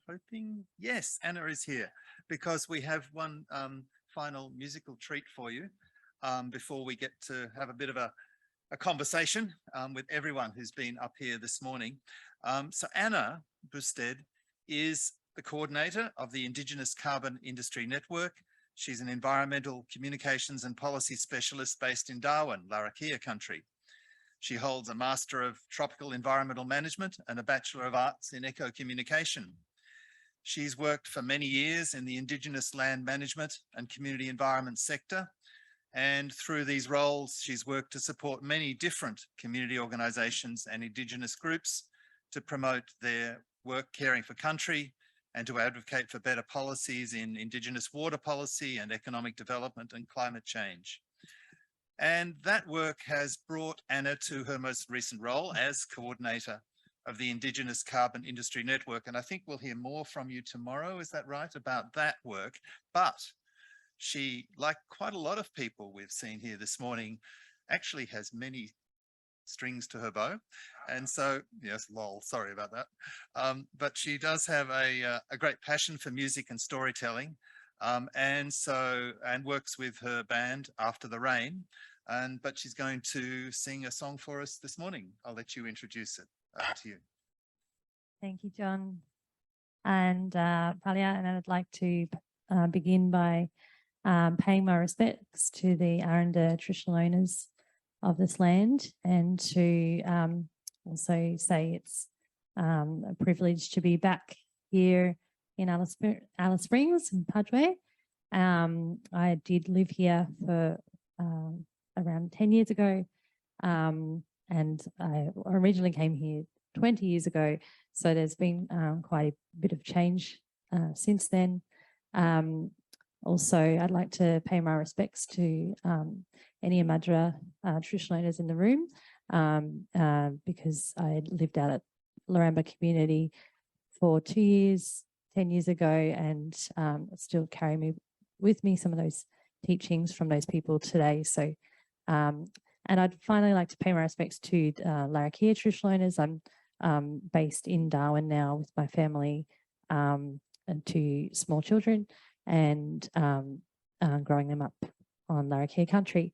hoping, yes, Anna is here because we have one final musical treat for you before we get to have a bit of a conversation with everyone who's been up here this morning. So Anna Boustead is the coordinator of the Indigenous Carbon Industry Network. She's an environmental communications and policy specialist based in Darwin, Larrakia country. She holds a Master of Tropical Environmental Management and a Bachelor of Arts in Eco-Communication. She's worked for many years in the Indigenous land management and community environment sector. And through these roles, she's worked to support many different community organisations and Indigenous groups to promote their work caring for country and to advocate for better policies in Indigenous water policy and economic development and climate change. And that work has brought Anna to her most recent role as coordinator of the Indigenous Carbon Industry Network. And I think we'll hear more from you tomorrow, is that right, about that work? But she, like quite a lot of people we've seen here this morning, actually has many strings to her bow. And so, yes, lol, sorry about that. But she does have a great passion for music and storytelling. And works with her band After the Rain. But she's going to sing a song for us this morning. I'll let you introduce it to you. Thank you, John and Palia. And I'd like to begin by paying my respects to the Aranda traditional owners of this land, and to also say it's a privilege to be back here in Alice Springs, Mparntwe. I did live here for around 10 years ago, and I originally came here 20 years ago, so there's been quite a bit of change since then. Also, I'd like to pay my respects to any Madra traditional owners in the room, because I lived out at Laramba community for 2 years, 10 years ago, and still carry with me some of those teachings from those people today. So, and I'd finally like to pay my respects to Larrakia traditional owners. I'm based in Darwin now with my family and 2 small children, and growing them up on Larrakia country.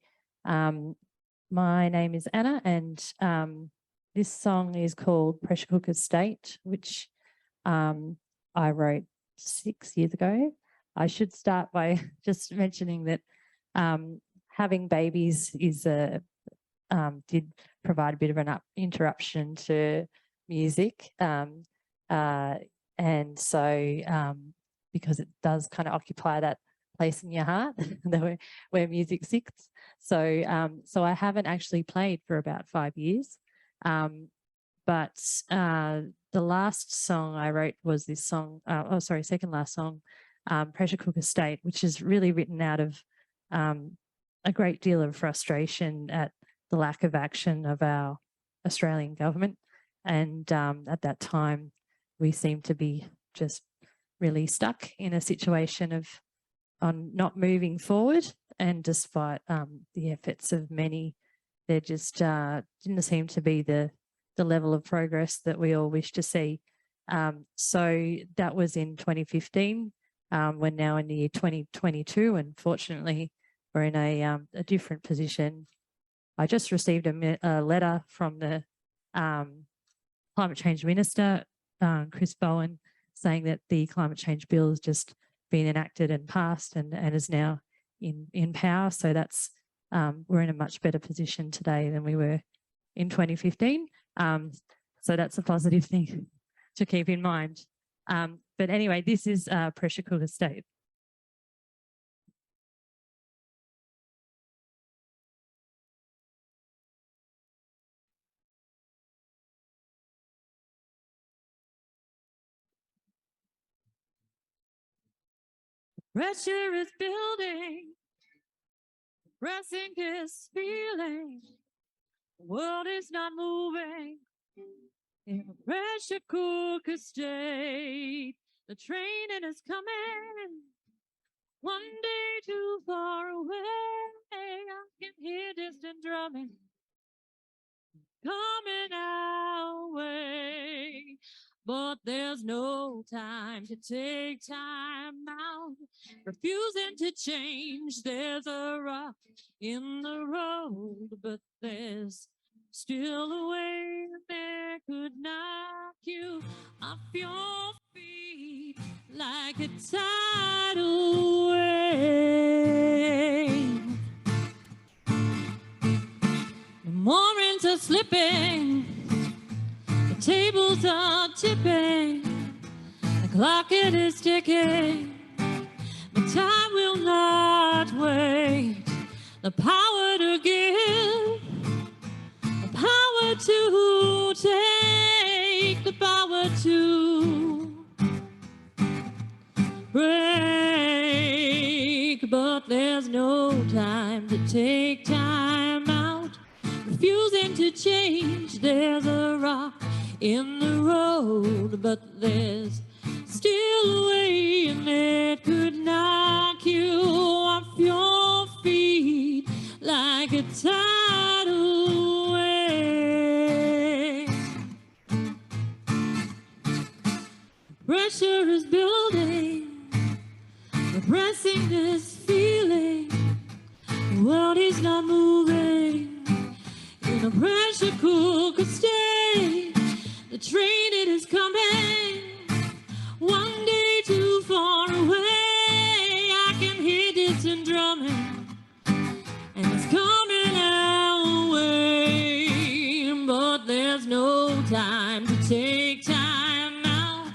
My name is Anna, and this song is called Pressure Cooker State, which I wrote 6 years ago. I should start by just mentioning that having babies did provide a bit of an interruption to music, and so because it does kind of occupy that place in your heart where music sits. So so I haven't actually played for about 5 years, but the last song I wrote was this song, second last song, Pressure Cooker State, which is really written out of a great deal of frustration at the lack of action of our Australian government. And at that time, we seemed to be just really stuck in a situation of not moving forward. And despite the efforts of many, there just didn't seem to be the level of progress that we all wish to see. So that was in 2015. We're now in the year 2022, and fortunately, we're in a different position. I just received a letter from the Climate Change Minister, Chris Bowen, saying that the climate change bill has just been enacted and passed and is now in power. So that's we're in a much better position today than we were in 2015. So that's a positive thing to keep in mind. But anyway, this is Pressure Cooker State. Pressure is building, pressing is feeling, the world is not moving in a pressure cooker state. The train is coming, one day too far away. I can hear distant drumming coming our way. but there's no time to take time out. Refusing to change, there's a rock in the road, but there's still a way that could knock you off your feet like a tidal wave. The mornings are slipping, the tables are tipping, the clock it is ticking, but time will not wait. The power to give, the power to take, the power to break, but there's no time to take time out. Refusing to change, there's a rock in the road, but there's still a way, and it could knock you off your feet like a tidal wave. Pressure is building, repressing this feeling. The world is not moving in a pressure cooker state. The train, it is coming, one day too far away. I can hear distant drumming, and it's coming our way. But there's no time to take time out.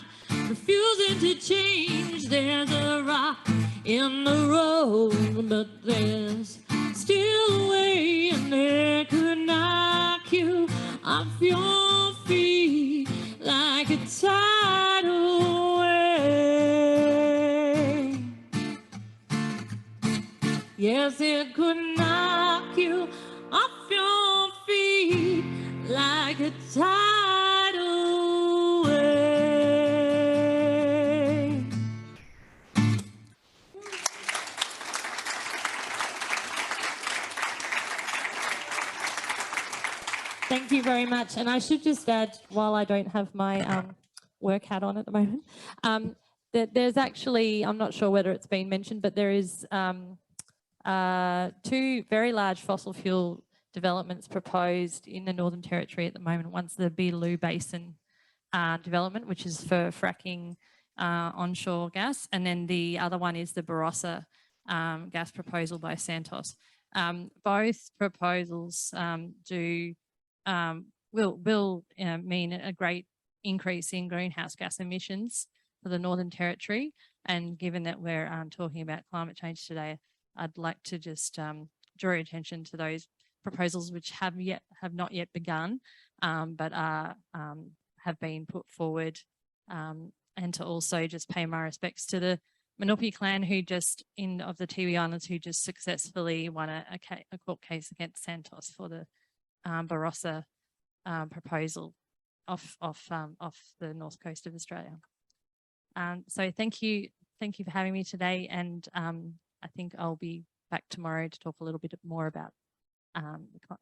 Refusing to change, there's a rock in the road, but there's still a way, and it could knock you off your feet like a tidal wave. Yes, it could knock you off your feet like a tidal wave. Thank you very much. And I should just add, while I don't have my work hat on at the moment, that there's actually, I'm not sure whether it's been mentioned, but there is 2 very large fossil fuel developments proposed in the Northern Territory at the moment. One's the Beetaloo Basin development, which is for fracking onshore gas, and then the other one is the Barossa gas proposal by Santos. Both proposals will mean a great increase in greenhouse gas emissions for the Northern Territory. And given that we're talking about climate change today, I'd like to just draw your attention to those proposals which have not yet begun, but have been put forward, and to also just pay my respects to the Mparntwe clan of the Tiwi Islands who just successfully won a court case against Santos for the Barossa proposal off the north coast of Australia. So thank you for having me today, and I think I'll be back tomorrow to talk a little bit more about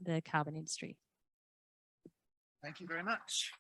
the carbon industry. Thank you very much.